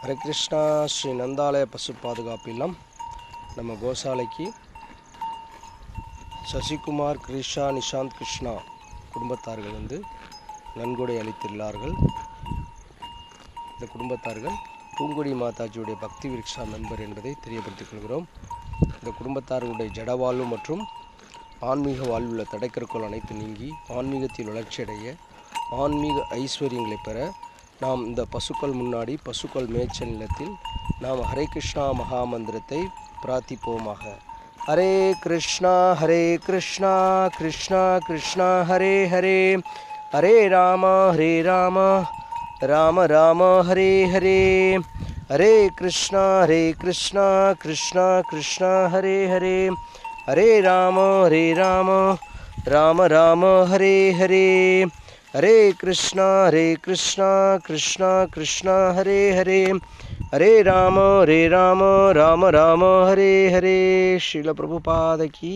ஹரே கிருஷ்ணா. ஸ்ரீ நந்தாலய பசு பாதுகாப்பு இல்லம் நம்ம கோசாலைக்கு சசிகுமார், கிருஷா, நிஷாந்த், கிருஷ்ணா குடும்பத்தார்கள் நன்கொடை அளித்துள்ளார்கள். இந்த குடும்பத்தார்கள் பூங்கொடி மாதாஜியுடைய பக்தி விருக்ஷா மெம்பர் என்பதை தெரியப்படுத்திக் கொள்கிறோம். இந்த குடும்பத்தார்களுடைய ஜடவாழ்வு மற்றும் ஆன்மீக வாழ்வுள்ள தடைக்கற்கள் அனைத்து நீங்கி ஆன்மீகத்தில் வளர்ச்சியடைய, ஆன்மீக ஐஸ்வர்யங்களை பெற நாம் இந்த பசுக்கள் முன்னாடி பசுக்கள் மேய்ச்சல் நிலத்தில் நாம் ஹரே கிருஷ்ணா மகாமந்திரத்தை பிரார்த்திப்போமாக. ஹரே கிருஷ்ணா கிருஷ்ணா கிருஷ்ணா ஹரே ஹரே, ஹரே ராம ராம ராம ஹரே ஹரே, ஹரே கிருஷ்ணா கிருஷ்ணா கிருஷ்ணா ஹரே ஹரே, ஹரே ராம ராம ராம ஹரே ஹரே, ஹரே கிருஷ்ணா கிருஷ்ணா ஹரே ஹரே, ஹரே ராம ராம ராம ஹரே ஹரே. ஸ்ரீல பிரபுபாத கீ.